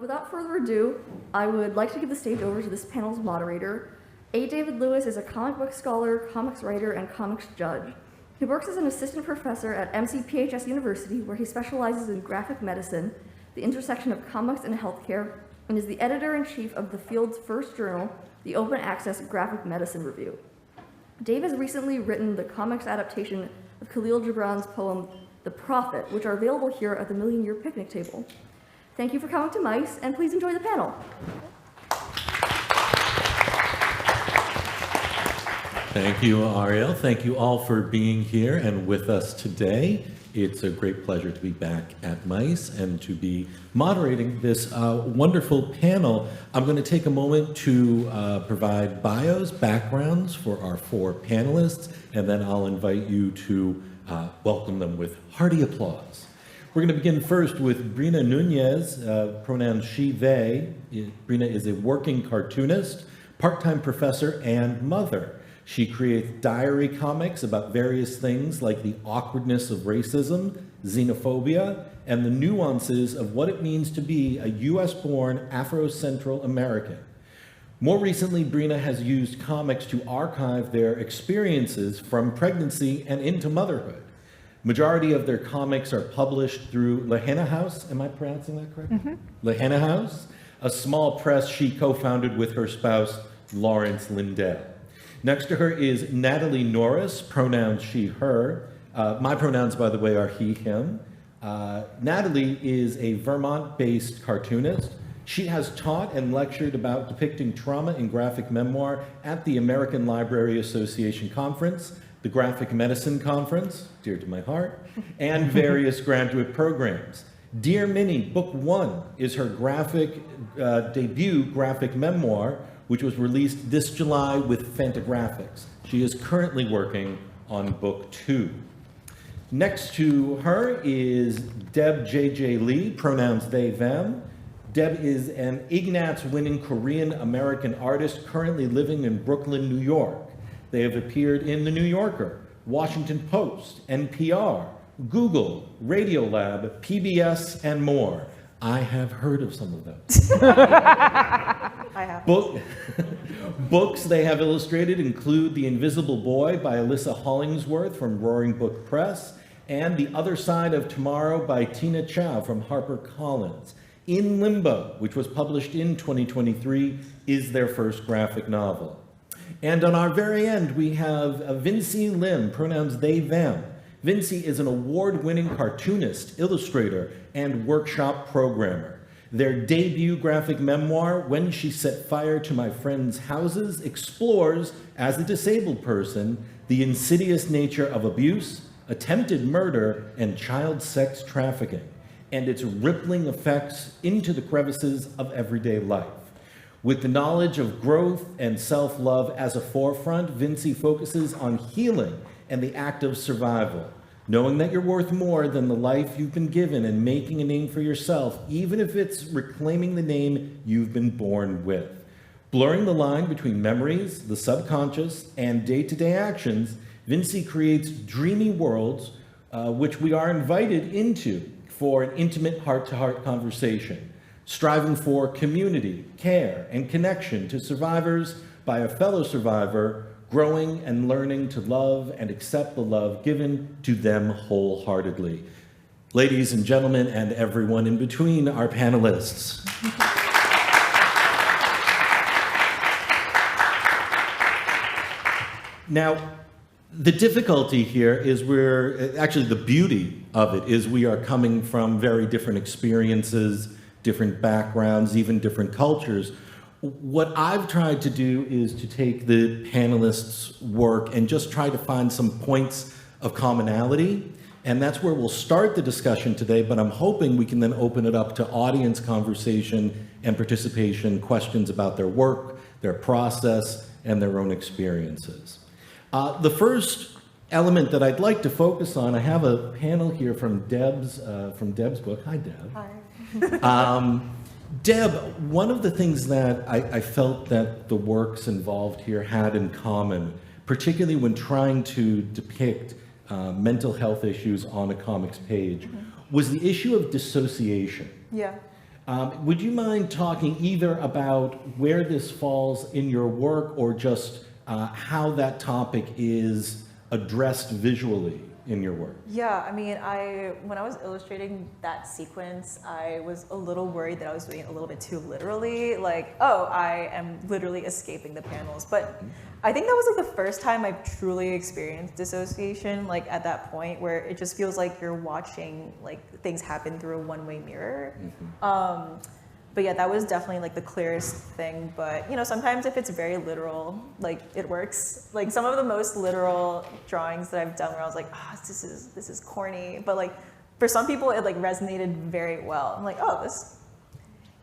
Without further ado, I would like to give the stage over to this panel's moderator. A. David Lewis is a comic book scholar, comics writer, and comics judge. He works as an assistant professor at MCPHS University, where he specializes in graphic medicine, the intersection of comics and healthcare, and is the editor-in-chief of the field's first journal, the Open Access Graphic Medicine Review. Dave has recently written the comics adaptation of Khalil Gibran's poem, The Prophet, which are available here at the Million Year Picnic Table. Thank you for coming to MICE, and please enjoy the panel. Thank you, Ariel. Thank you all for being here and with us today. It's a great pleasure to be back at MICE and to be moderating this wonderful panel. I'm going to take a moment to provide bios, backgrounds for our four panelists, and then I'll invite you to welcome them with hearty applause. We're going to begin first with Breena Nuñez, pronouns she, they. Breena is a working cartoonist, part-time professor, and mother. She creates diary comics about various things like the awkwardness of racism, xenophobia, and the nuances of what it means to be a US-born Afro-Central American. More recently, Breena has used comics to archive their experiences from pregnancy and into motherhood. Majority of their comics are published through Lahaina House. Am I pronouncing that correctly? Mm-hmm. Lahaina House, a small press she co-founded with her spouse, Lawrence Lindell. Next to her is Natalie Norris, pronouns she, her. My pronouns, by the way, are he, him. Natalie is a Vermont-based cartoonist. She has taught and lectured about depicting trauma in graphic memoir at the American Library Association Conference, the Graphic Medicine Conference, dear to my heart, and various graduate programs. Dear Minnie, Book 1 is her debut graphic memoir, which was released this July with Fantagraphics. She is currently working on Book 2. Next to her is Deb JJ Lee, pronouns they, them. Deb is an Ignatz-winning Korean-American artist currently living in Brooklyn, New York. They have appeared in The New Yorker, Washington Post, NPR, Google, Radiolab, PBS, and more. I have heard of some of those. I have. Books they have illustrated include The Invisible Boy by Alyssa Hollingsworth from Roaring Book Press, and The Other Side of Tomorrow by Tina Chow from HarperCollins. In Limbo, which was published in 2023, is their first graphic novel. And on our very end, we have Vincy Lim, pronouns they, them. Vincy is an award-winning cartoonist, illustrator, and workshop programmer. Their debut graphic memoir, When She Set Fire to My Friends' Houses, explores, as a disabled person, the insidious nature of abuse, attempted murder, and child sex trafficking, and its rippling effects into the crevices of everyday life. With the knowledge of growth and self-love as a forefront, Vincy focuses on healing and the act of survival, knowing that you're worth more than the life you've been given and making a name for yourself, even if it's reclaiming the name you've been born with. Blurring the line between memories, the subconscious, and day-to-day actions, Vincy creates dreamy worlds which we are invited into for an intimate heart-to-heart conversation, striving for community, care, and connection to survivors by a fellow survivor, growing and learning to love and accept the love given to them wholeheartedly. Ladies and gentlemen, and everyone in between, our panelists. Now, the difficulty here is actually the beauty of it is we are coming from very different experiences, different backgrounds, even different cultures. What I've tried to do is to take the panelists' work and just try to find some points of commonality. And that's where we'll start the discussion today, but I'm hoping we can then open it up to audience conversation and participation, questions about their work, their process, and their own experiences. The first element that I'd like to focus on, I have a panel here from Deb's book. Hi, Deb. Hi. Deb, one of the things that I felt that the works involved here had in common, particularly when trying to depict mental health issues on a comics page, was the issue of dissociation. Yeah. Would you mind talking either about where this falls in your work or just how that topic is addressed visually in your work? Yeah, I mean, when I was illustrating that sequence, I was a little worried that I was doing it a little bit too literally, like, oh, I am literally escaping the panels. But I think that was like the first time I've truly experienced dissociation, like at that point where it just feels like you're watching like things happen through a one-way mirror. But yeah, that was definitely like the clearest thing. But you know, sometimes if it's very literal, like it works. Like some of the most literal drawings that I've done where I was like, oh, this is corny. But like for some people it like resonated very well. I'm like, oh,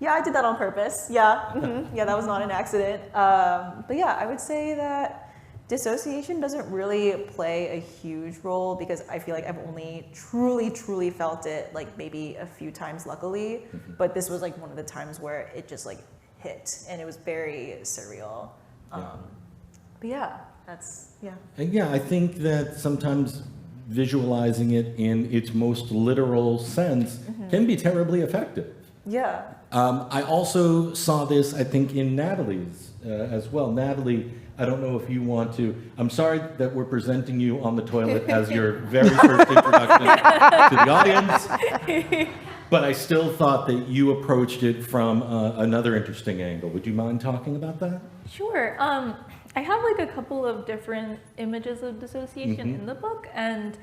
yeah, I did that on purpose. Yeah, yeah, that was not an accident. But yeah, I would say that dissociation doesn't really play a huge role because I feel like I've only truly felt it like maybe a few times, luckily. But this was like one of the times where it just like hit and it was very surreal. But yeah, And yeah, I think that sometimes visualizing it in its most literal sense can be terribly effective. Yeah. I also saw this, I think, in Natalie's as well. Natalie, I don't know if you want to. I'm sorry that we're presenting you on the toilet as your very first introduction to the audience, but I still thought that you approached it from another interesting angle. Would you mind talking about that? Sure. I have like a couple of different images of dissociation in the book, and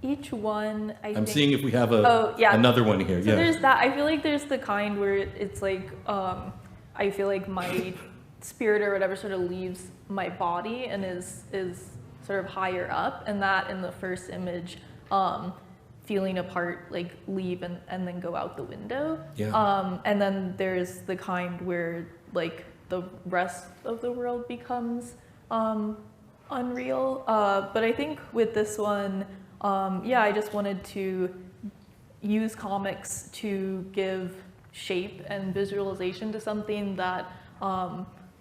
each one, I'm seeing if we have another one here. So there's that. I feel like there's the kind where it's like, I feel like my spirit or whatever sort of leaves my body and is sort of higher up, and that in the first image, feeling a part like leave and then go out the window. And then there's the kind where like the rest of the world becomes unreal. But I think with this one, I just wanted to use comics to give shape and visualization to something that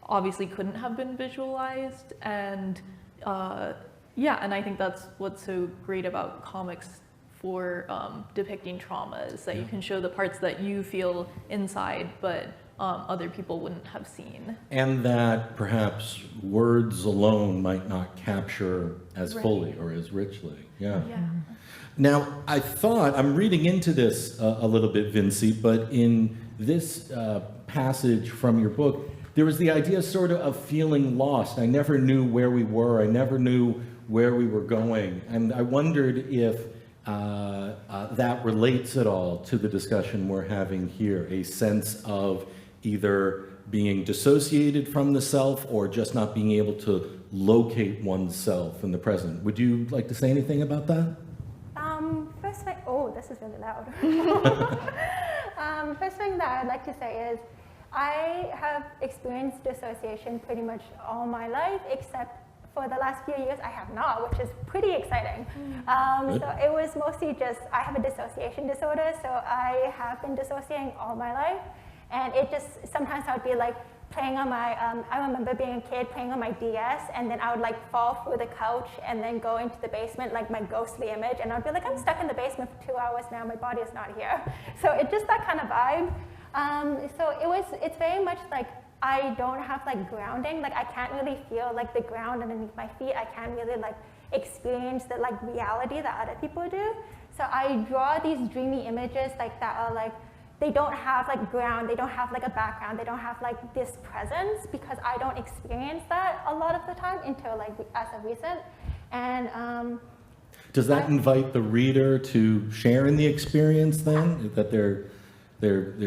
obviously couldn't have been visualized, and and I think that's what's so great about comics for depicting trauma, is that you can show the parts that you feel inside, but other people wouldn't have seen. And that perhaps words alone might not capture as fully or as richly. Now, I thought, I'm reading into this a little bit, Vincy, but in this passage from your book, there was the idea sort of feeling lost. I never knew where we were. I never knew where we were going. And I wondered if that relates at all to the discussion we're having here, a sense of either being dissociated from the self or just not being able to locate oneself in the present. Would you like to say anything about that? First thing, this is really loud. First thing that I'd like to say is I have experienced dissociation pretty much all my life, except for the last few years I have not, which is pretty exciting. So it was mostly just, I have a dissociation disorder, so I have been dissociating all my life. And it just, sometimes I would be like playing on my, I remember being a kid playing on my DS, and then I would like fall through the couch and then go into the basement, like my ghostly image, and I'd be like, I'm stuck in the basement for 2 hours now, my body is not here. So it's just that kind of vibe. It's very much like I don't have like grounding, like I can't really feel like the ground underneath my feet. I can't really like experience the like reality that other people do. So I draw these dreamy images like that are like, they don't have like ground, they don't have like a background, they don't have like this presence, because I don't experience that a lot of the time until like as of recent. And does that invite the reader to share in the experience then, that they're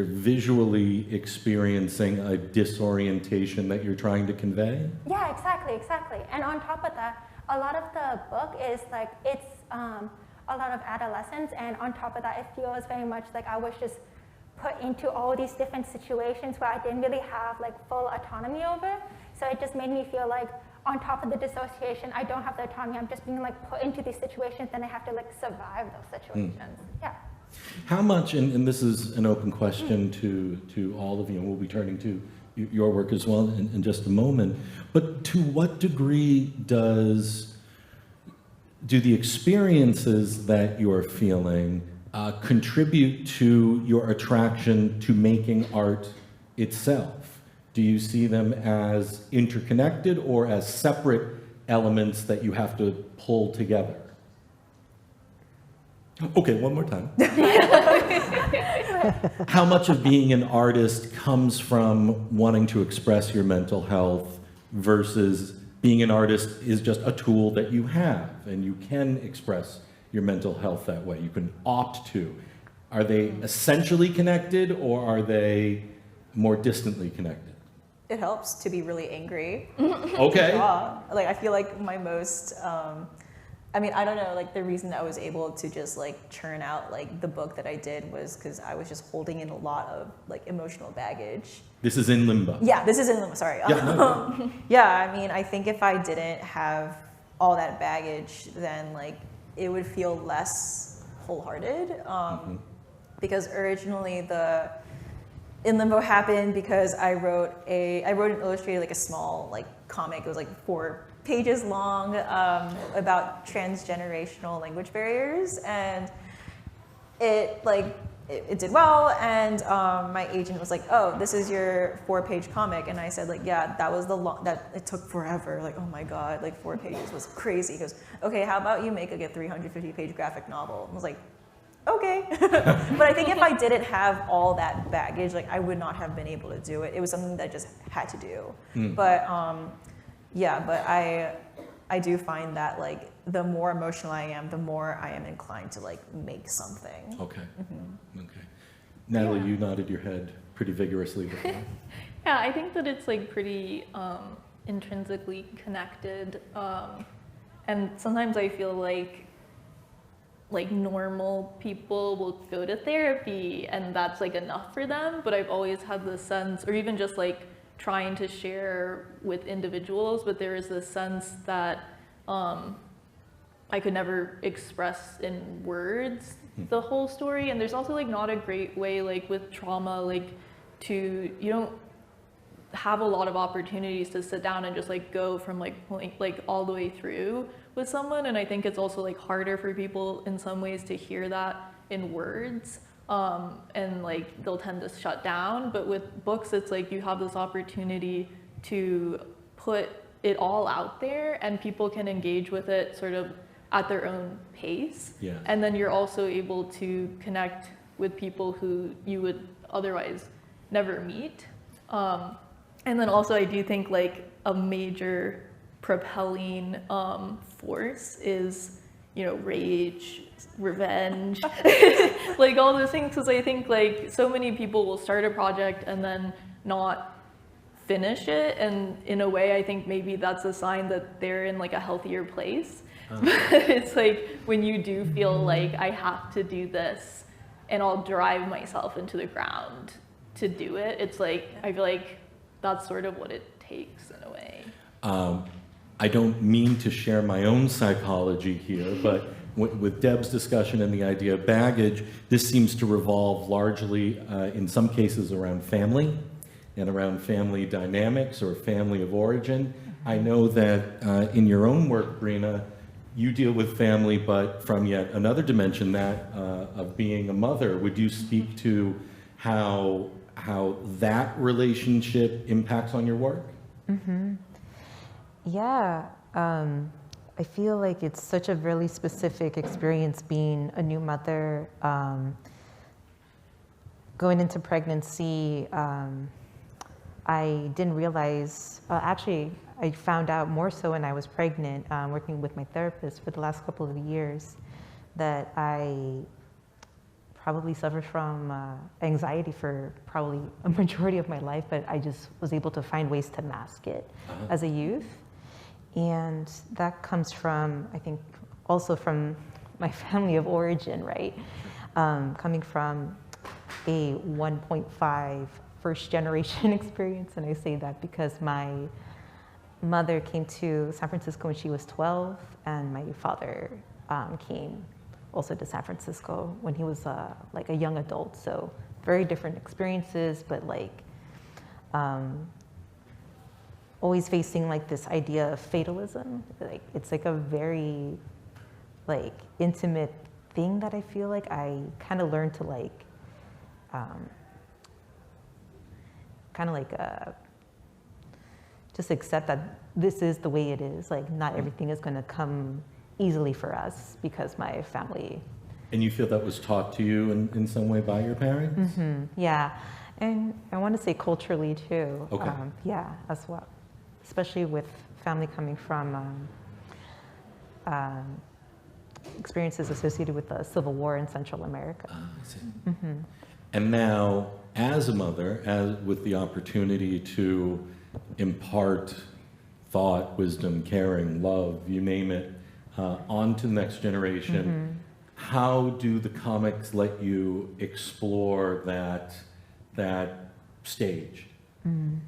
visually experiencing a disorientation that you're trying to convey? Yeah, exactly. And on top of that, a lot of the book is like, it's a lot of adolescence, and on top of that, it feels very much like I was just put into all these different situations where I didn't really have like full autonomy over. So it just made me feel like on top of the dissociation, I don't have the autonomy. I'm just being like put into these situations, then I have to like survive those situations. Yeah. How much, and this is an open question to all of you, and we'll be turning to your work as well in just a moment, but to what degree do the experiences that you're feeling contribute to your attraction to making art itself? Do you see them as interconnected or as separate elements that you have to pull together? Okay, one more time. How much of being an artist comes from wanting to express your mental health versus being an artist is just a tool that you have and you can express your mental health that way? You can opt to. Are they essentially connected or are they more distantly connected? It helps to be really angry. Okay. Like, I feel like my most, I mean, I don't know, like the reason I was able to just like churn out like the book that I did was because I was just holding in a lot of like emotional baggage. This is in limbo. Yeah, this is in limbo, sorry. Yeah, Yeah, I mean, I think if I didn't have all that baggage, then like it would feel less wholehearted. Because originally the In Limbo happened because I wrote an illustrated, like a small like comic. It was like 4 pages long about transgenerational language barriers, and it did well. And my agent was like, "Oh, this is your 4-page comic," and I said like, "Yeah, that was that it took forever. Like, oh my god, like 4 pages was crazy." He goes, "Okay, how about you make like a 350-page graphic novel?" I was like, okay. But I think if I didn't have all that baggage, like I would not have been able to do it. It was something that I just had to do. But yeah, but I do find that like the more emotional I am, the more I am inclined to like make something. Okay. Okay. Natalie, you nodded your head pretty vigorously before. Yeah, I think that it's like pretty intrinsically connected. And sometimes I feel like normal people will go to therapy and that's like enough for them, but I've always had this sense, or even just like trying to share with individuals, but there is this sense that I could never express in words the whole story. And there's also like not a great way, like with trauma, like you don't have a lot of opportunities to sit down and just like go from like all the way through with someone. And I think it's also like harder for people in some ways to hear that in words, and like they'll tend to shut down. But with books, it's like you have this opportunity to put it all out there and people can engage with it sort of at their own pace. Yeah. And then you're also able to connect with people who you would otherwise never meet. And then also I do think like a major propelling force is, you know, rage, revenge, like all those things, because I think like so many people will start a project and then not finish it, and in a way I think maybe that's a sign that they're in like a healthier place. But it's like when you do feel like I have to do this and I'll drive myself into the ground to do it, it's like I feel like that's sort of what it takes in a way. I don't mean to share my own psychology here, but with Deb's discussion and the idea of baggage, this seems to revolve largely, in some cases, around family and around family dynamics or family of origin. I know that in your own work, Breena, you deal with family, but from yet another dimension, that of being a mother. Would you speak to how that relationship impacts on your work? Mm-hmm. Yeah, I feel like it's such a really specific experience being a new mother. Going into pregnancy, I didn't realize, actually, I found out more so when I was pregnant, working with my therapist for the last couple of years, that I probably suffered from anxiety for probably a majority of my life, but I just was able to find ways to mask it as a youth. And that comes from, I think, also from my family of origin, right? Coming from a 1.5 first generation experience, and I say that because my mother came to San Francisco when she was 12, and my father came also to San Francisco when he was like a young adult. So very different experiences, but like always facing like this idea of fatalism. Like it's like a very like intimate thing that I feel like I kind of learned to like, just accept that this is the way it is. Like, not everything is going to come easily for us because my family. And you feel that was taught to you in some way by your parents? Mm-hmm. Yeah, and I want to say culturally too. Okay. Yeah, as well, especially with family coming from experiences associated with the Civil War in Central America. I see. Mm-hmm. And now, as a mother, with the opportunity to impart thought, wisdom, caring, love, you name it, on to the next generation, Mm-hmm. how do the comics let you explore that stage? Mm.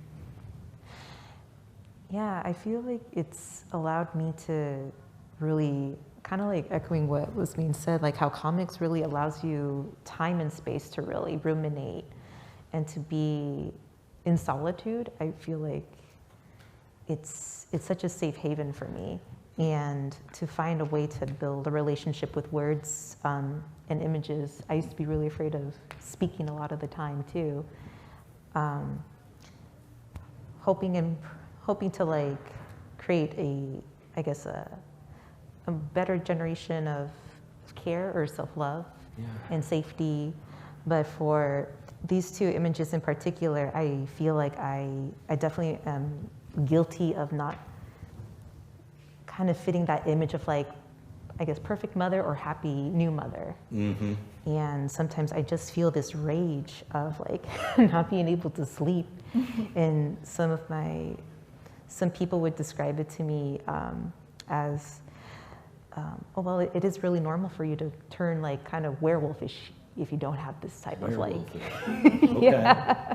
Yeah, I feel like it's allowed me to really, kind of like echoing what was being said, like how comics really allows you time and space to really ruminate and to be in solitude. I feel like it's such a safe haven for me. And to find a way to build a relationship with words and images. I used to be really afraid of speaking a lot of the time too. Hoping to like create a better generation of care or self-love and safety. But for these two images in particular, I feel like I definitely am guilty of not kind of fitting that image of like, I guess, perfect mother or happy new mother. Mm-hmm. And sometimes I just feel this rage of like not being able to sleep. And some people would describe it to me as, oh, well, it is really normal for you to turn like kind of werewolfish if you don't have this type of like, yeah,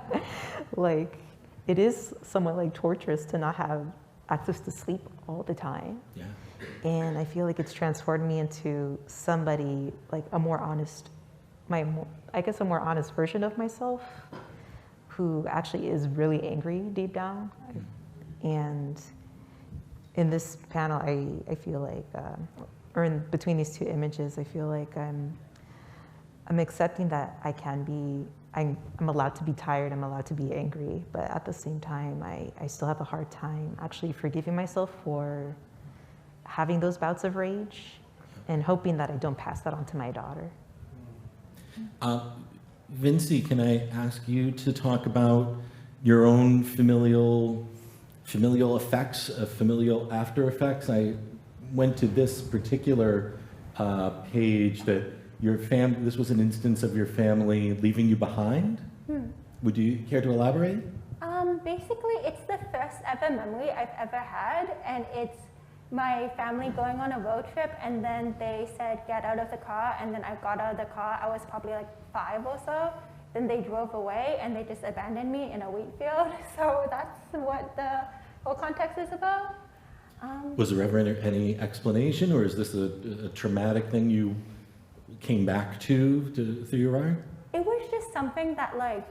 like it is somewhat like torturous to not have access to sleep all the time. Yeah. And I feel like it's transformed me into somebody like a more honest version of myself who actually is really angry deep down. And in this panel, I feel like, or in between these two images, I feel like I'm accepting that I'm allowed to be tired, I'm allowed to be angry, but at the same time, I still have a hard time actually forgiving myself for having those bouts of rage and hoping that I don't pass that on to my daughter. Vincy, can I ask you to talk about your own familial effects, familial after effects? I went to this particular page that this was an instance of your family leaving you behind. Would you care to elaborate? Basically, it's the first ever memory I've ever had, and it's my family going on a road trip, and then they said, get out of the car, and then I got out of the car. I was probably like 5 or so. Then they drove away, and they just abandoned me in a wheat field. So that's what the whole context is about. Was there ever any explanation, or is this a traumatic thing you came back to through your art? It was just something that, like,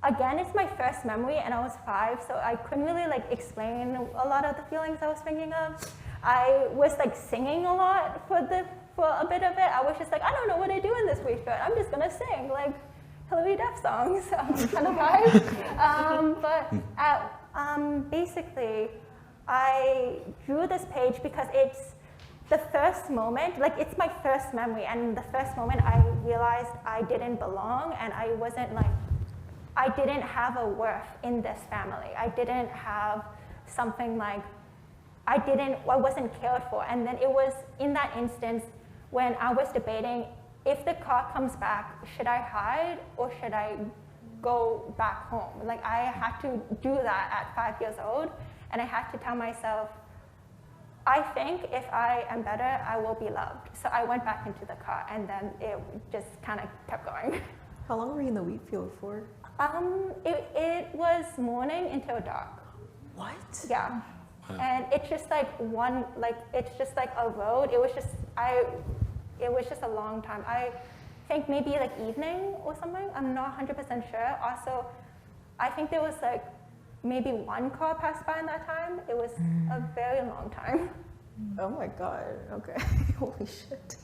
again, it's my first memory, and I was 5, so I couldn't really like explain a lot of the feelings I was thinking of. I was like singing a lot for a bit of it. I was just like, I don't know what I do in this wheat field. I'm just gonna sing like Hillary Duff songs, kind of vibe. Basically, I drew this page because it's the first moment, like it's my first memory, and the first moment I realized I didn't belong, and I didn't have a worth in this family. I didn't have something like, I wasn't cared for. And then it was in that instance when I was debating, if the car comes back, should I hide or should I go back home? Like, I had to do that at 5 years old, and I had to tell myself, I think if I am better, I will be loved. So I went back into the car, and then it just kind of kept going. How long were you in the wheat field for? It was morning until dark. What? Yeah. Wow. And it's just like it's just like a road. It was just a long time. I think maybe like evening or something. I'm not 100% sure. Also, I think there was like maybe 1 car passed by in that time. It was a very long time. Oh my God. Okay. Holy shit.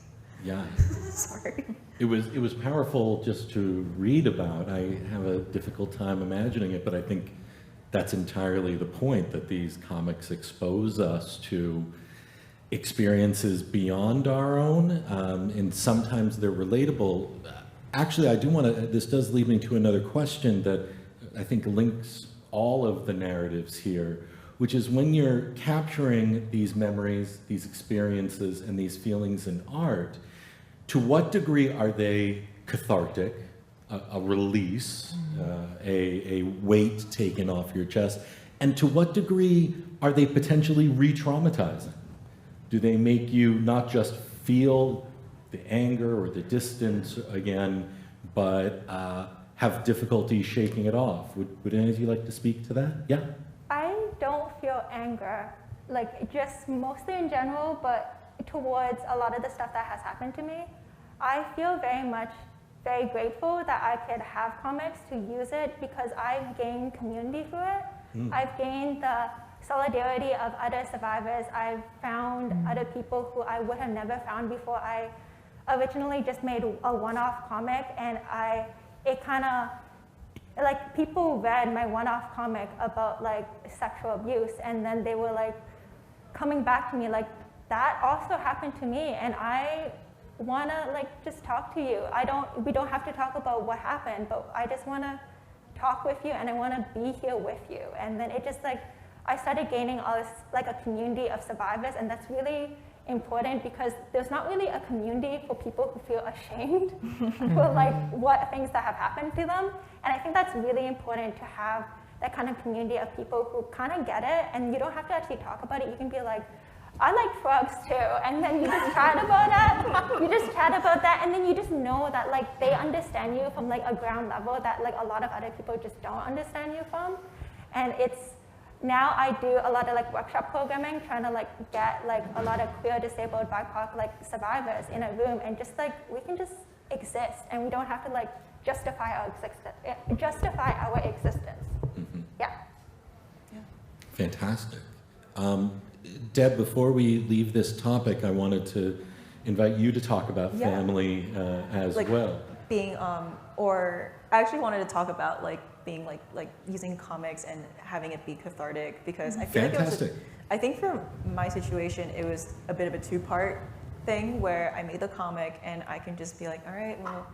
Yeah. Sorry. It was powerful just to read about. I have a difficult time imagining it, but I think that's entirely the point, that these comics expose us to experiences beyond our own, and sometimes they're relatable. Actually, I do want to, this does lead me to another question that I think links all of the narratives here, which is when you're capturing these memories, these experiences, and these feelings in art, to what degree are they cathartic, a release, a weight taken off your chest, and to what degree are they potentially re-traumatizing? Do they make you not just feel the anger or the distance again, but have difficulty shaking it off? Would any of you like to speak to that? Yeah? I don't feel anger, like just mostly in general, but towards a lot of the stuff that has happened to me. I feel very grateful that I could have comics to use it because I've gained community through it. I've gained the solidarity of other survivors. I've found other people who I would have never found before. I originally just made a one-off comic, and it kind of, like, people read my one-off comic about like sexual abuse, and then they were like coming back to me like, that also happened to me, and I want to like just talk to you. We don't have to talk about what happened, but I just want to talk with you, and I want to be here with you. And then it just like, I started gaining all this, like a community of survivors, and that's really important because there's not really a community for people who feel ashamed for like what things that have happened to them. And I think that's really important to have that kind of community of people who kind of get it, and you don't have to actually talk about it. You can be like, I like frogs too, and then you just chat about that. You just chat about that, and then you just know that like they understand you from like a ground level that like a lot of other people just don't understand you from. And now I do a lot of like workshop programming, trying to like get like a lot of queer, disabled, BIPOC like survivors in a room, and just like we can just exist, and we don't have to like justify our existence. Yeah. Fantastic. Deb, before we leave this topic, I wanted to invite you to talk about family as like well. Being, or I actually wanted to talk about like being like using comics and having it be cathartic, because I feel Fantastic. like I think for my situation, it was a bit of a two-part thing where I made the comic and I can just be like, all right, well,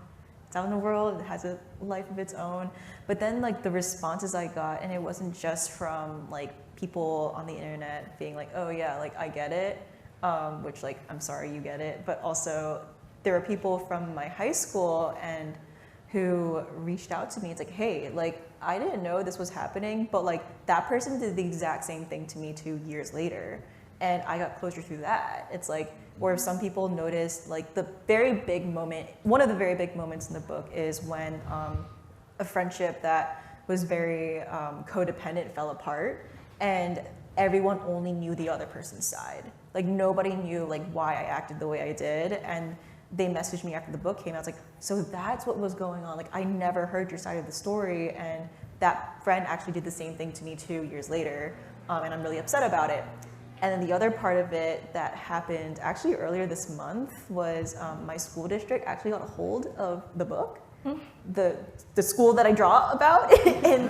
it's out in the world, it has a life of its own. But then like the responses I got, and it wasn't just from like people on the internet being like, oh yeah, like I get it, which like, I'm sorry you get it, but also there were people from my high school and who reached out to me. It's like, hey, like I didn't know this was happening, but like that person did the exact same thing to me 2 years later, and I got closure through that. It's like, where some people noticed like the very big moment, one of the very big moments in the book is when a friendship that was very codependent fell apart, and everyone only knew the other person's side. Like nobody knew like why I acted the way I did, and they messaged me after the book came out. I was like, so that's what was going on. Like I never heard your side of the story, and that friend actually did the same thing to me 2 years later, and I'm really upset about it. And then the other part of it that happened actually earlier this month was my school district actually got a hold of the book, the school that I draw about, and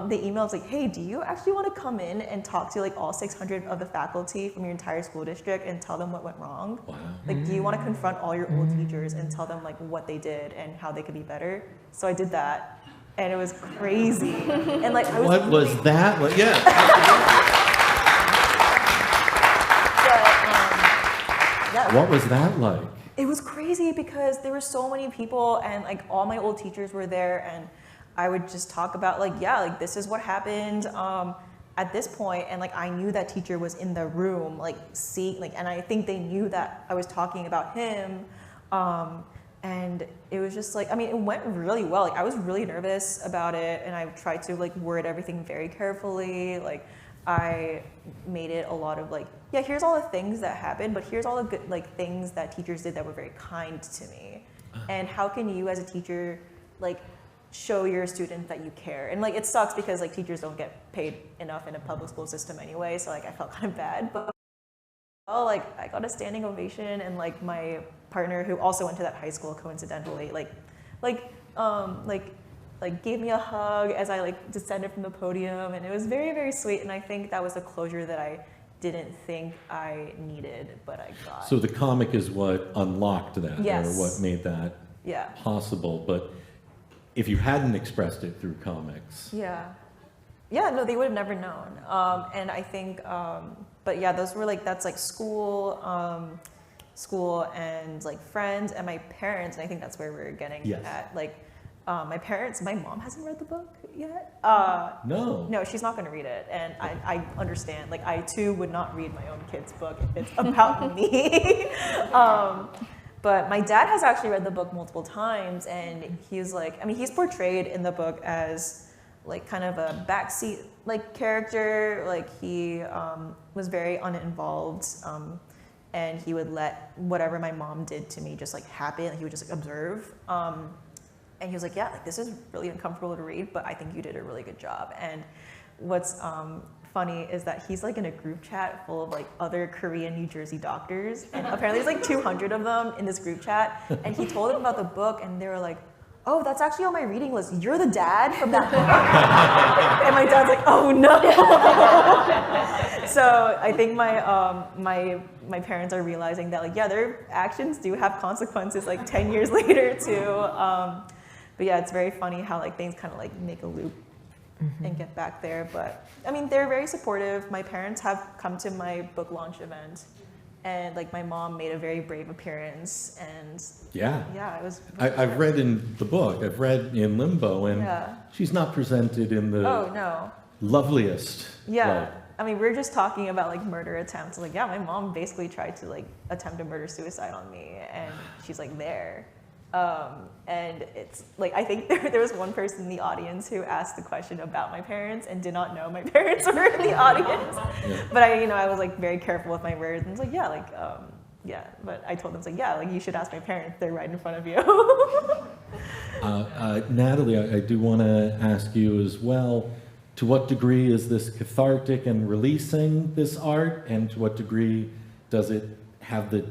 the email was like, hey, do you actually want to come in and talk to like all 600 of the faculty from your entire school district and tell them what went wrong? Wow. Like, do you want to confront all your old teachers and tell them like what they did and how they could be better? So I did that, and it was crazy. And like, I was What really, was that? Well, yeah. What was that like? It was crazy because there were so many people, and like all my old teachers were there, and I would just talk about like, yeah, like this is what happened at this point, and like I knew that teacher was in the room, like seeing, like, and I think they knew that I was talking about him, and it was just like, I mean, it went really well. Like I was really nervous about it, and I tried to like word everything very carefully. Like I made it a lot of like, yeah, here's all the things that happened, but here's all the good like things that teachers did that were very kind to me. And how can you as a teacher like show your students that you care? And like it sucks because like teachers don't get paid enough in a public school system anyway, so like I felt kind of bad, but Oh, like I got a standing ovation, and like my partner, who also went to that high school coincidentally, gave me a hug as I like descended from the podium, and it was very, very sweet. And I think that was a closure that I didn't think I needed, but I got. So the comic is what unlocked that, Yes. or what made that Yeah. possible. But if you hadn't expressed it through comics, Yeah, no, they would have never known. And I think, but yeah, those were like, that's like school and like friends and my parents. And I think that's where we're getting Yes. at. Like, my mom hasn't read the book yet. No. No, she's not going to read it. And I understand. Like, I too would not read my own kid's book if it's about me. But my dad has actually read the book multiple times. And he's like, I mean, he's portrayed in the book as like kind of a backseat like character. Like he was very uninvolved, and he would let whatever my mom did to me just like happen. And he would just like observe. And he was like, yeah, like this is really uncomfortable to read, but I think you did a really good job. And what's funny is that he's like in a group chat full of like other Korean New Jersey doctors, and apparently there's like 200 of them in this group chat. And he told them about the book, and they were like, oh, that's actually on my reading list. You're the dad from that book? And my dad's like, oh no. So I think my parents are realizing that like, yeah, their actions do have consequences like 10 years later too. But yeah, it's very funny how like things kind of like make a loop and get back there. But I mean, they're very supportive. My parents have come to my book launch event. And like my mom made a very brave appearance, and yeah, it was. I've read in the book. I've read in Limbo, and she's not presented in the loveliest. Yeah, light. I mean, we're just talking about like murder attempts. Like, yeah, my mom basically tried to like attempt a murder-suicide on me, and she's like there. And it's like, I think there was one person in the audience who asked the question about my parents and did not know my parents were in the audience. Yeah. But I was like very careful with my words, and I was like, yeah, like, yeah. But I told them, like, yeah, like you should ask my parents. They're right in front of you. Natalie, I do want to ask you as well, to what degree is this cathartic and releasing this art, and to what degree does it have the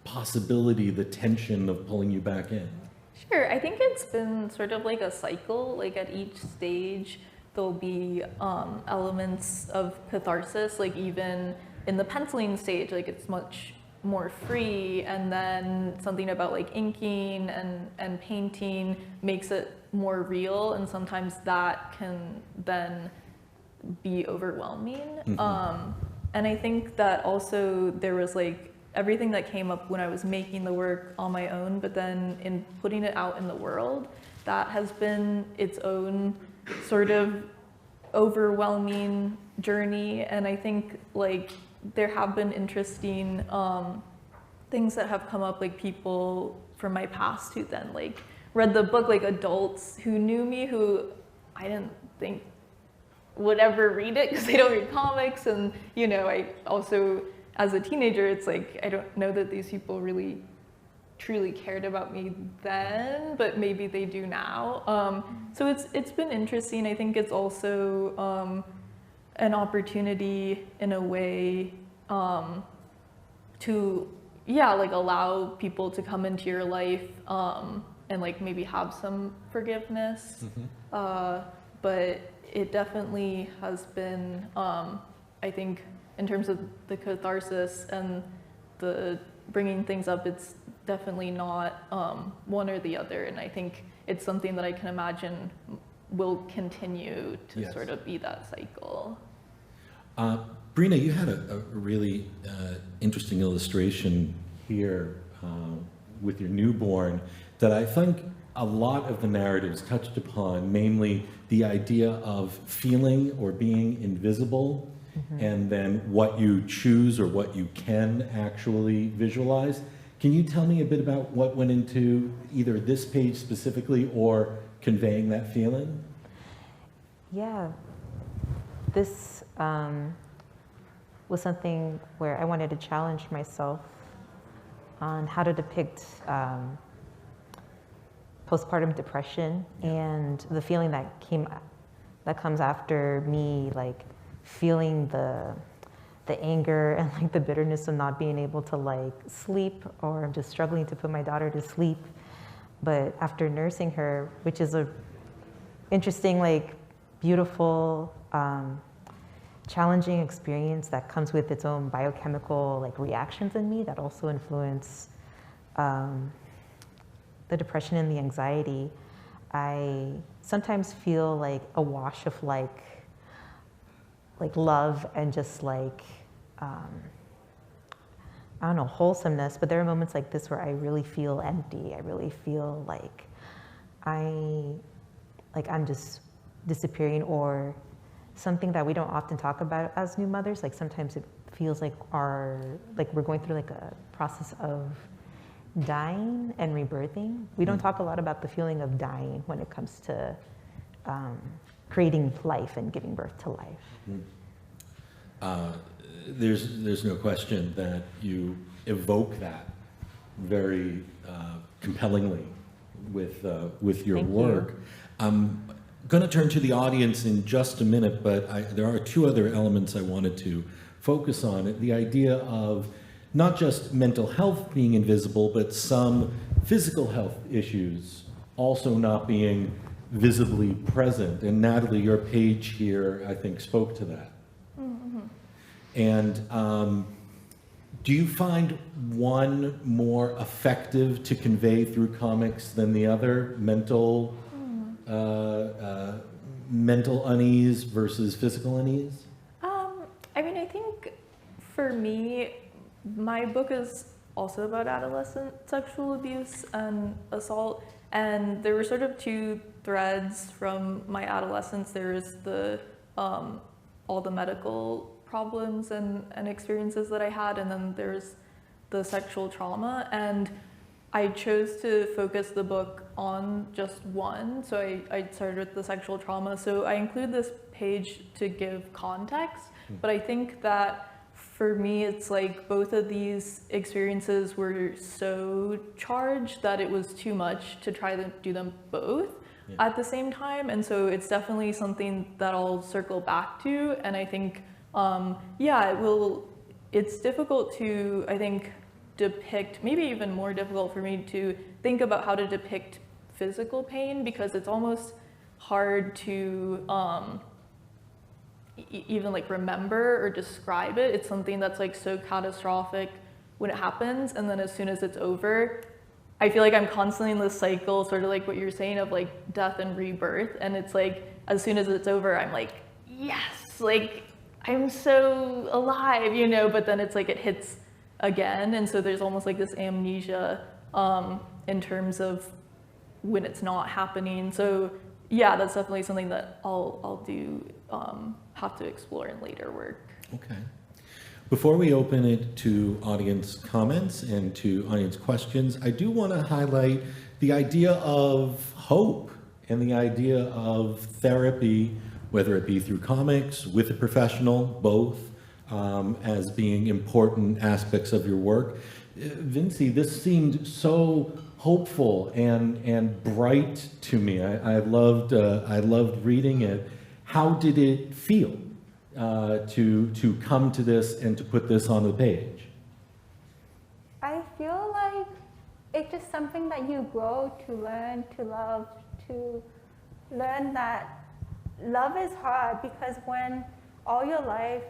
possibility, the tension of pulling you back in? Sure, I think it's been sort of like a cycle. Like at each stage, there'll be elements of catharsis. Like even in the penciling stage, like it's much more free, and then something about like inking and painting makes it more real, and sometimes that can then be overwhelming. Mm-hmm. And I think that also there was like everything that came up when I was making the work on my own, but then in putting it out in the world, that has been its own sort of overwhelming journey. And I think like there have been interesting things that have come up, like people from my past who then like read the book, like adults who knew me who I didn't think would ever read it because they don't read comics. And I also, as a teenager, it's like, I don't know that these people really truly cared about me then, but maybe they do now. So it's been interesting. I think it's also an opportunity in a way to, like allow people to come into your life and like maybe have some forgiveness. Mm-hmm. But it definitely has been, I think, in terms of the catharsis and the bringing things up, it's definitely not one or the other. And I think it's something that I can imagine will continue to sort of be that cycle. Breena, you had a really interesting illustration here with your newborn that I think a lot of the narratives touched upon, namely the idea of feeling or being invisible. Mm-hmm. And then what you choose or what you can actually visualize. Can you tell me a bit about what went into either this page specifically or conveying that feeling? Yeah, this was something where I wanted to challenge myself on how to depict postpartum depression and the feeling that comes after me, like feeling the anger and like the bitterness of not being able to like sleep, or I'm just struggling to put my daughter to sleep. But after nursing her, which is a interesting, like beautiful, challenging experience that comes with its own biochemical like reactions in me that also influence the depression and the anxiety, I sometimes feel like a wash of like love and just like, I don't know, wholesomeness. But there are moments like this where I really feel empty. I really feel like I'm just disappearing, or something that we don't often talk about as new mothers. Like sometimes it feels like we're going through like a process of dying and rebirthing. We don't talk a lot about the feeling of dying when it comes to creating life and giving birth to life. There's no question that you evoke that very compellingly with your Thank work. you. I'm going to turn to the audience in just a minute, but there are two other elements I wanted to focus on. The idea of not just mental health being invisible, but some physical health issues also not being visibly present. And Natalie, your page here, I think, spoke to that. Mm-hmm. And do you find one more effective to convey through comics than the other? Mental unease versus physical unease? I mean, I think for me, my book is also about adolescent sexual abuse and assault, and there were sort of two threads from my adolescence. There is the all the medical problems and experiences that I had, and then there's the sexual trauma, and I chose to focus the book on just one, so I started with the sexual trauma. So I include this page to give context, but I think that for me, it's like both of these experiences were so charged that it was too much to try to do them both at the same time. And so it's definitely something that I'll circle back to. And I think, it's difficult to, I think, depict, maybe even more difficult for me to think about how to depict physical pain, because it's almost hard to, even like remember or describe it. It's something that's like so catastrophic when it happens, and then as soon as it's over, I feel like I'm constantly in this cycle, sort of like what you're saying, of like death and rebirth. And it's like as soon as it's over, I'm like, yes, like I'm so alive, you know. But then it's like it hits again, and so there's almost like this amnesia in terms of when it's not happening. So yeah, that's definitely something that I'll do have to explore in later work. Okay. Before we open it to audience comments and to audience questions, I do want to highlight the idea of hope and the idea of therapy, whether it be through comics, with a professional, both, as being important aspects of your work. Vincy, this seemed so hopeful and bright to me. I loved reading it. How did it feel to come to this and to put this on the page? I feel like it's just something that you grow to learn to love, to learn that love is hard, because when all your life,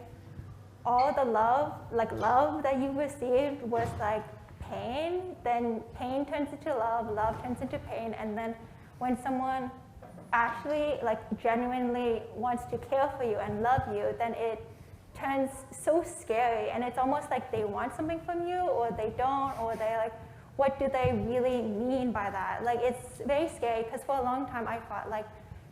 all the love that you received was like pain, then pain turns into love turns into pain, and then when someone actually like genuinely wants to care for you and love you, then it turns so scary, and it's almost like they want something from you or they don't, or they like, what do they really mean by that? Like it's very scary, because for a long time I thought like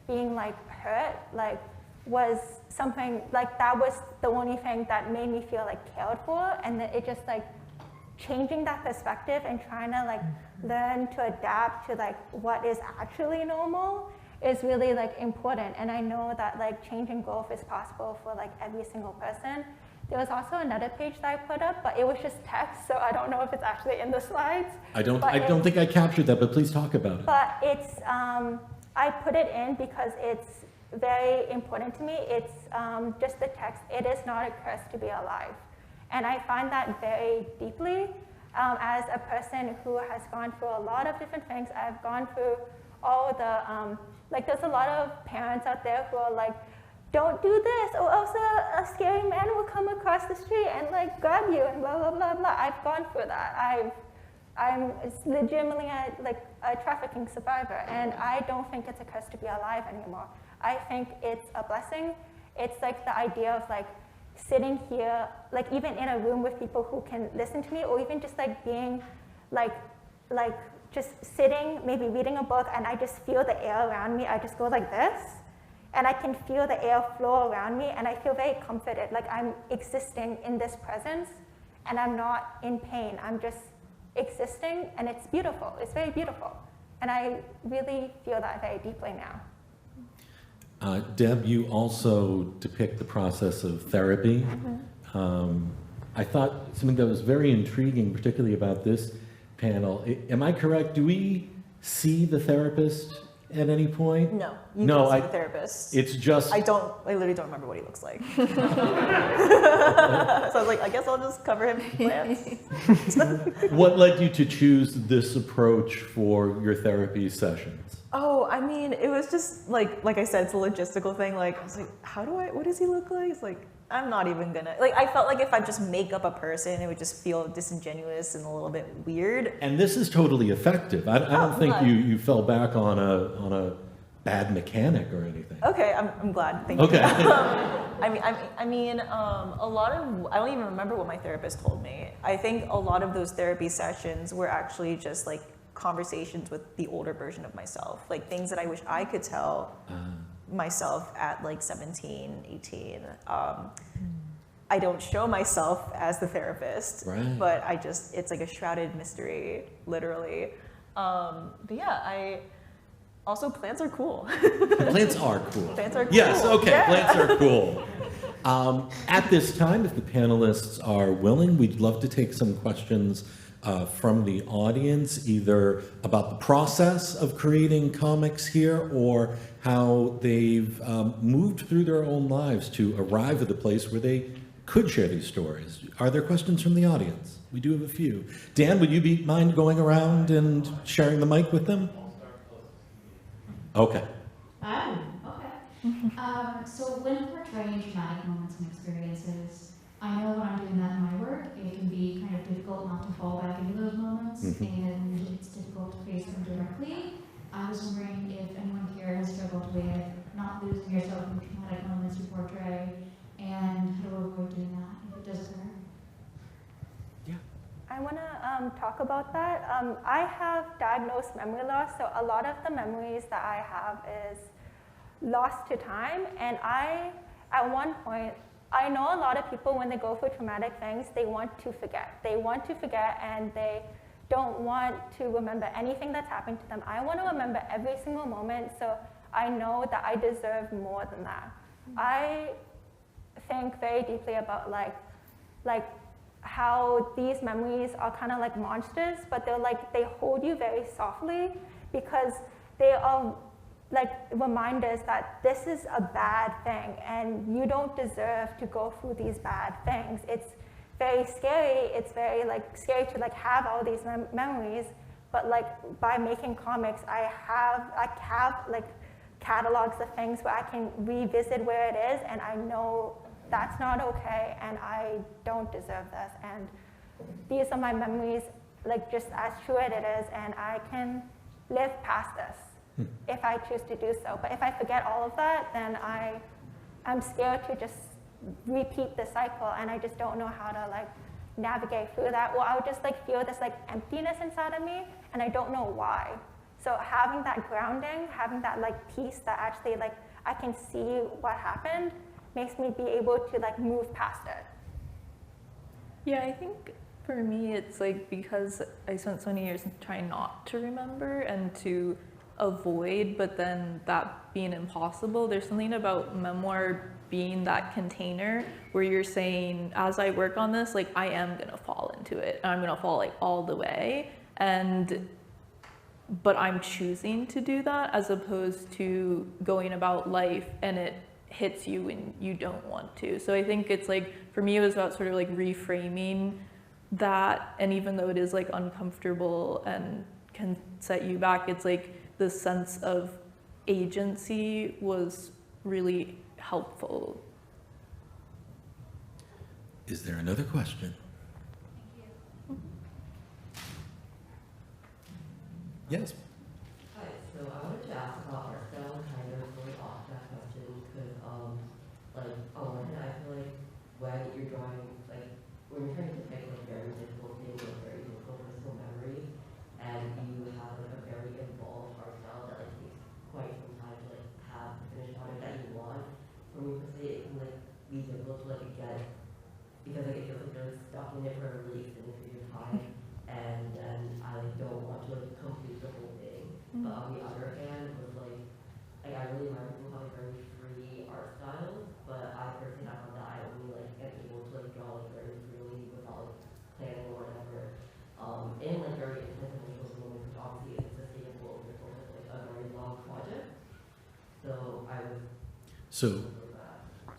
being like hurt like was something like that was the only thing that made me feel like cared for, and then it just like changing that perspective and trying to like learn to adapt to like what is actually normal is really like important. And I know that like change and growth is possible for like every single person. There was also another page that I put up, but it was just text, so I don't know if it's actually in the slides. I don't think I captured that, but please talk about it. But it's I put it in because it's very important to me. It's just the text, it is not a curse to be alive. And I find that very deeply as a person who has gone through a lot of different things. I've gone through all the, like there's a lot of parents out there who are like, don't do this, or else a scary man will come across the street and like grab you and blah, blah, blah, blah. I've gone through that. I'm legitimately a trafficking survivor, and I don't think it's a curse to be alive anymore. I think it's a blessing. It's like the idea of like sitting here, like even in a room with people who can listen to me, or even just like being like just sitting, maybe reading a book, and I just feel the air around me. I just go like this, and I can feel the air flow around me, and I feel very comforted, like I'm existing in this presence, and I'm not in pain. I'm just existing, and it's beautiful. It's very beautiful. And I really feel that very deeply now. Deb, you also depict the process of therapy. I thought something that was very intriguing, particularly about this panel. Am I correct? Do we see the therapist at any point? No, you don't see the therapist. It's just... I literally don't remember what he looks like. So I was like, I guess I'll just cover him in plants. What led you to choose this approach for your therapy sessions? Oh, I mean, it was just like I said, it's a logistical thing. Like, I was like, what does he look like? It's like, I'm not even gonna, like, I felt like if I just make up a person, it would just feel disingenuous and a little bit weird. And this is totally effective. I don't think you fell back on a bad mechanic or anything. Okay, I'm glad. Thank you. Okay. I mean, a lot of, I don't even remember what my therapist told me. I think a lot of those therapy sessions were actually just like conversations with the older version of myself, like things that I wish I could tell myself at like 17, 18. I don't show myself as the therapist, right. But it's like a shrouded mystery, literally. But yeah, also plants are cool. Plants are cool. Plants are cool. Yes, okay, Yeah. plants are cool. At this time, if the panelists are willing, we'd love to take some questions from the audience, either about the process of creating comics here or how they've moved through their own lives to arrive at the place where they could share these stories. Are there questions from the audience? We do have a few. Dan, would you mind going around and sharing the mic with them? Okay. So when portraying traumatic moments and experiences, I know when I'm doing that in my work, it can be kind of difficult not to fall back into those moments, and usually it's difficult to face them directly. I was wondering if anyone here has struggled with not losing yourself in traumatic moments you portray, and how to avoid doing that if it does occur. I want to talk about that. I have diagnosed memory loss, so a lot of the memories that I have is lost to time. And at one point, I know a lot of people, when they go through traumatic things, they want to forget. They want to forget, and they don't want to remember anything that's happened to them. I want to remember every single moment, so I know that I deserve more than that. I think very deeply about like how these memories are kind of like monsters, but they hold you very softly because they are like reminders that this is a bad thing and you don't deserve to go through these bad things. It's very scary. It's very scary to have all these memories, but by making comics, I have catalogs of things where I can revisit where it is, and I know that's not okay, and I don't deserve this. And these are my memories, just as true as it is, and I can live past this if I choose to do so. But if I forget all of that, then I'm scared to just repeat the cycle, and I just don't know how to navigate through that. Well, I would just feel this emptiness inside of me, and I don't know why. So having that grounding, having that peace that actually I can see what happened, makes me be able to move past it. Yeah, I think for me it's because I spent so many years trying not to remember and to avoid, but then that being impossible. There's something about memoir being that container where you're saying, as I work on this, I am gonna fall into it. I'm gonna fall all the way. And but I'm choosing to do that as opposed to going about life and it hits you when you don't want to. So I think it's like, for me, it was about sort of like reframing that. And even though it is like uncomfortable and can set you back, it's like the sense of agency was really helpful. Is there another question? Yes. Hi, so I wanted to ask about art style, kind of going off that question, because, like, on one hand, I feel like when you're drawing, like, when you're trying to depict, like, very difficult things, or very difficult personal memories, and you have, like, a very involved art style that, like, takes quite some time to, like, have the finished product that you want, for me, per se, it can, like, be difficult to, like, get, because, like, it feels like you're, like, stuck in it for a really extended period of time, and then I, like, don't want to, like, complete the whole thing. But on the other hand, with like I really admire people who have like very free art styles, but I personally have found that I only like am able to like draw like very freely without like planning or whatever. In like very intense emotional moments, which obviously is sustainable over the course of like a very long project. So I was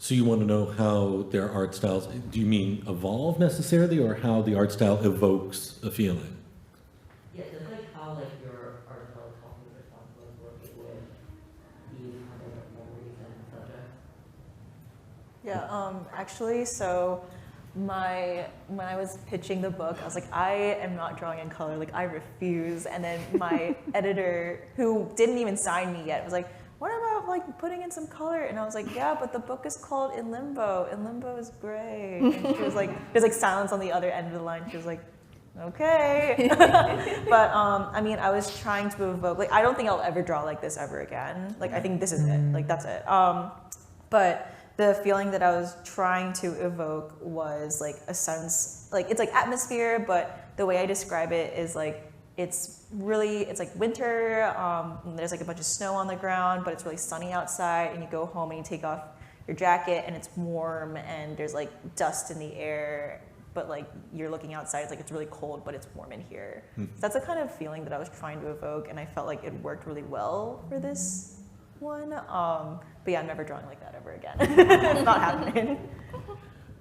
So you want to know how their art styles, do you mean evolve necessarily, or how the art style evokes a feeling? Yeah, just like how like your art style is often responsible for working with these kind of like, memories and subjects. Yeah, actually, so when I was pitching the book, I was like, I am not drawing in color, like I refuse. And then my editor, who didn't even sign me yet, was like, what about like putting in some color? And I was like, yeah, but the book is called In Limbo. In Limbo is gray. And she was like, there's like silence on the other end of the line. She was like, okay. But I mean, I was trying to evoke, like, I don't think I'll ever draw like this ever again. Like, I think this is it. Like, that's it. But the feeling that I was trying to evoke was like a sense, like, it's like atmosphere, but the way I describe it is like, it's like winter, and there's like a bunch of snow on the ground, but it's really sunny outside, and you go home and you take off your jacket and it's warm and there's like dust in the air, but like you're looking outside, it's like it's really cold, but it's warm in here. So that's the kind of feeling that I was trying to evoke, and I felt like it worked really well for this one. But yeah, I'm never drawing like that ever again. It's not happening.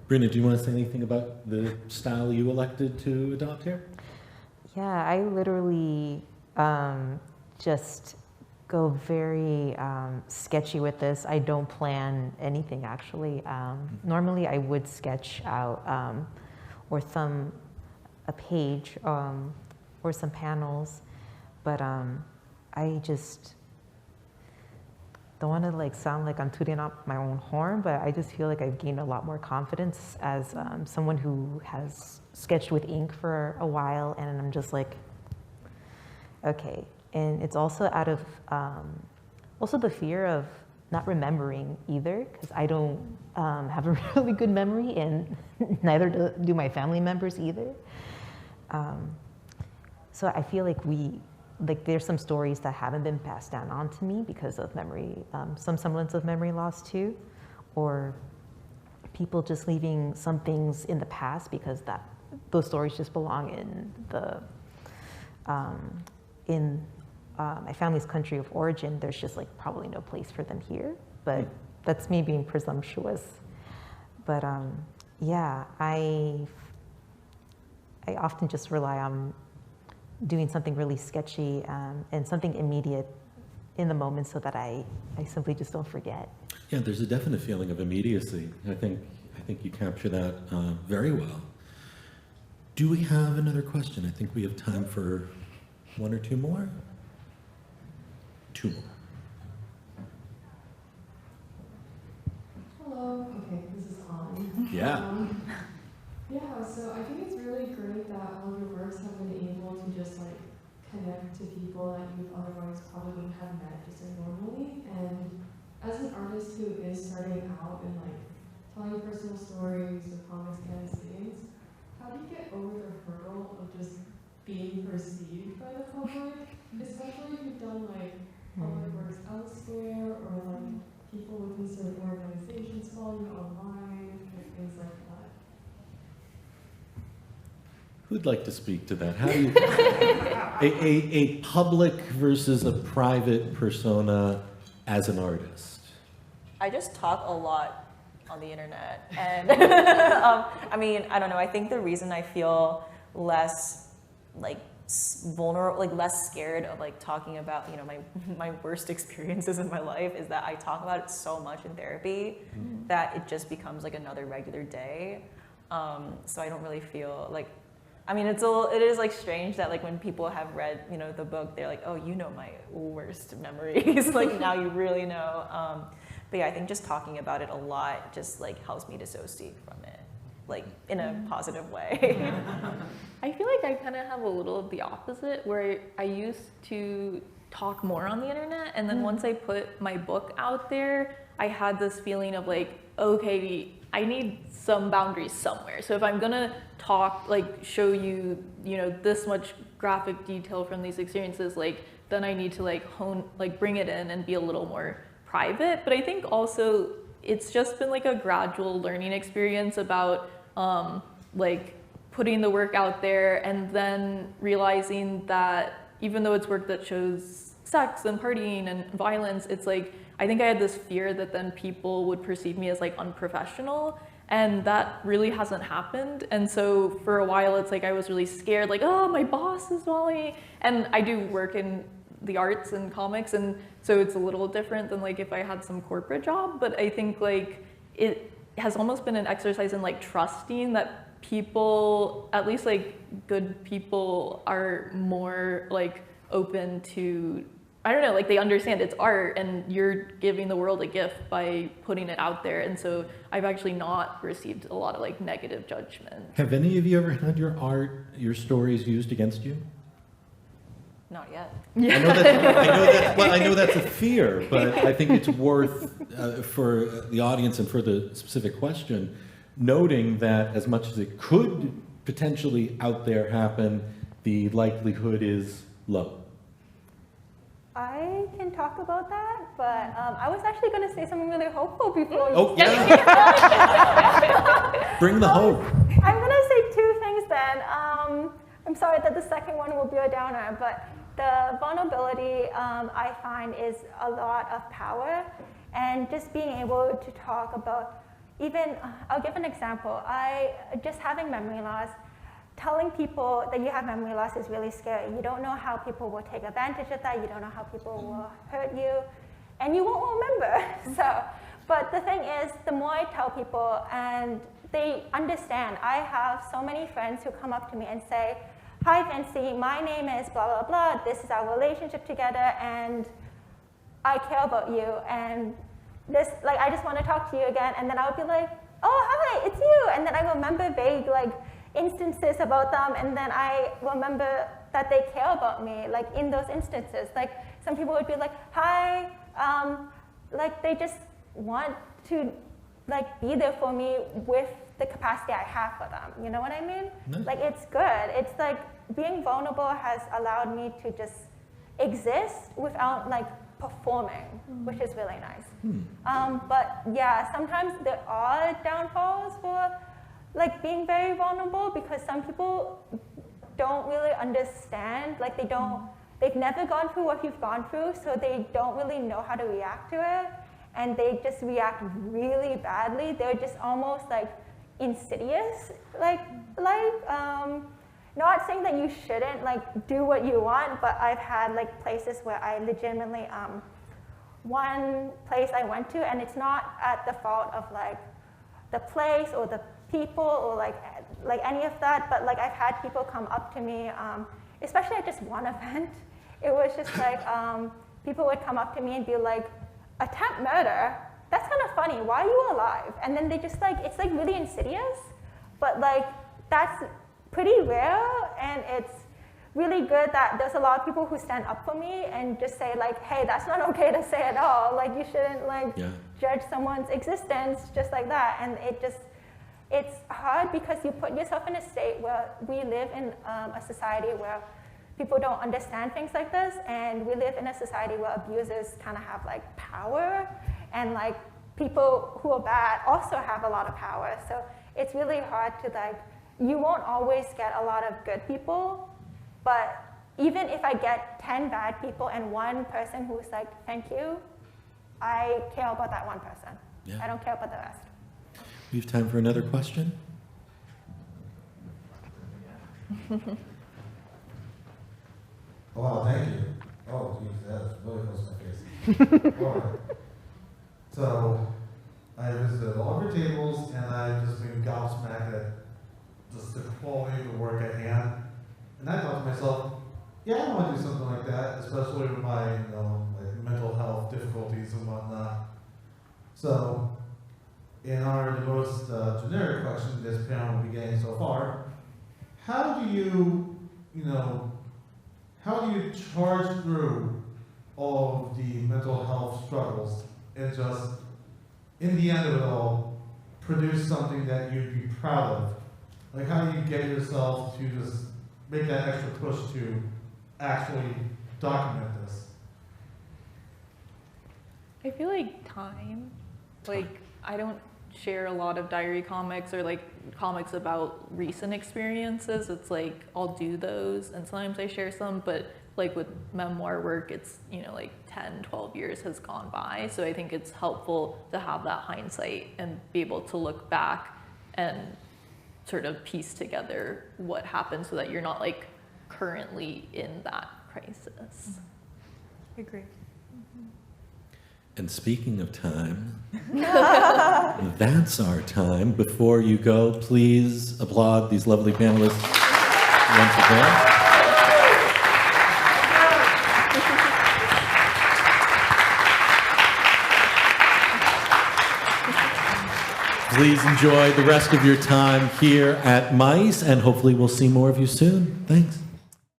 Breena, do you want to say anything about the style you elected to adopt here? Yeah, I literally just go very sketchy with this. I don't plan anything, actually. Normally, I would sketch out or a page or some panels, but I just don't want to like sound like I'm tooting up my own horn, but I just feel like I've gained a lot more confidence as someone who has sketched with ink for a while, and I'm just like, okay. And it's also out of also the fear of not remembering either, because I don't have a really good memory, and neither do my family members either. So I feel like there's some stories that haven't been passed down on to me because of memory, some semblance of memory loss too, or people just leaving some things in the past because those stories just belong in my family's country of origin. There's just like probably no place for them here, but that's me being presumptuous. But yeah, I often just rely on doing something really sketchy and something immediate in the moment so that I simply just don't forget. Yeah, there's a definite feeling of immediacy. I think you capture that very well. Do we have another question? I think we have time for one or two more. Two more. Hello. Okay, this is on. Yeah. Yeah, so I think it's really great that all of your works have been able to just like connect to people that you otherwise probably wouldn't have met just normally. And as an artist who is starting out and like telling personal stories or comics and scenes, how do you get over the hurdle of just being perceived by the public, especially if you've done like public works elsewhere, or like people within certain organizations follow you online, and things like that? Who'd like to speak to that? How do you, a public versus a private persona as an artist? I just talk a lot on the internet, and I mean, I don't know. I think the reason I feel less like vulnerable, like less scared of like talking about, you know, my worst experiences in my life is that I talk about it so much in therapy that it just becomes like another regular day. So I don't really feel like, I mean, it is like strange that like when people have read, you know, the book, they're like, oh, you know my worst memories. Like now you really know. But yeah, I think just talking about it a lot just like helps me dissociate from it, like in a positive way. I feel like I kind of have a little of the opposite, where I used to talk more on the internet, and then once I put my book out there, I had this feeling of like, okay, I need some boundaries somewhere. So if I'm gonna talk, like show you, you know, this much graphic detail from these experiences, like then I need to like bring it in and be a little more private. But I think also it's just been like a gradual learning experience about like putting the work out there and then realizing that even though it's work that shows sex and partying and violence, it's like, I think I had this fear that then people would perceive me as like unprofessional, and that really hasn't happened. And so for a while, it's like I was really scared, like, oh, my boss is Molly. And I do work in the arts and comics, and so it's a little different than like if I had some corporate job. But I think like it has almost been an exercise in like trusting that people, at least like good people, are more like open to, I don't know, like they understand it's art and you're giving the world a gift by putting it out there. And so I've actually not received a lot of like negative judgment. Have any of you ever had your art, your stories used against you? Not yet. I know that's a fear, but I think it's worth, for the audience and for the specific question, noting that as much as it could potentially out there happen, the likelihood is low. I can talk about that, but I was actually going to say something really hopeful before. Oh, yeah. Bring the hope. I'm going to say two things then. I'm sorry that the second one will be a downer, but the vulnerability I find is a lot of power, and just being able to talk about, even, I'll give an example. Just having memory loss, telling people that you have memory loss is really scary. You don't know how people will take advantage of that. You don't know how people will hurt you, and you won't remember. So, but the thing is, the more I tell people and they understand, I have so many friends who come up to me and say, hi, Vincy, my name is blah, blah, blah. This is our relationship together, and I care about you. And this, like, I just want to talk to you again. And then I would be like, oh, hi, it's you. And then I remember vague, like, instances about them. And then I remember that they care about me, like, in those instances. Like, some people would be like, hi, like, they just want to, like, be there for me with the capacity I have for them. You know what I mean? Nice. Like, it's good. It's like being vulnerable has allowed me to just exist without like performing, which is really nice. But yeah, sometimes there are downfalls for like being very vulnerable, because some people don't really understand, like they've never gone through what you've gone through, so they don't really know how to react to it, and they just react really badly. They're just almost like insidious, not saying that you shouldn't like do what you want, but I've had like places where I legitimately, one place I went to, and it's not at the fault of like the place or the people or like any of that, but like I've had people come up to me, especially at just one event. It was just like people would come up to me and be like, attempt murder? That's kind of funny. Why are you alive? And then they just like, it's like really insidious, but like that's pretty rare, and it's really good that there's a lot of people who stand up for me and just say like, hey, that's not okay to say at all. Like you shouldn't like judge someone's existence just like that. And it's hard because you put yourself in a state where we live in a society where people don't understand things like this, and we live in a society where abusers kind of have like power, and like people who are bad also have a lot of power. So it's really hard to like you won't always get a lot of good people, but even if I get 10 bad people and one person who's like, thank you, I care about that one person. Yeah. I don't care about the rest. We have time for another question. Oh, wow, thank you. Oh, geez, that's really close to my face. All right. So, I visited all of your tables, and I've just been gobsmacked at just the quality of the work at hand. And I thought to myself, yeah, I want to do something like that, especially with my, like mental health difficulties and whatnot. So, in the most generic question this panel will be getting so far, how do you charge through all of the mental health struggles and just, in the end of it all, produce something that you'd be proud of? Like, how do you get yourself to just make that extra push to actually document this? I feel like time. Like, I don't share a lot of diary comics or like comics about recent experiences. It's like I'll do those and sometimes I share some, but like with memoir work, it's, like 10, 12 years has gone by. So I think it's helpful to have that hindsight and be able to look back and sort of piece together what happened so that you're not like currently in that crisis. I agree. And speaking of time, that's our time. Before you go, please applaud these lovely panelists once again. Please enjoy the rest of your time here at MICE, and hopefully we'll see more of you soon. Thanks.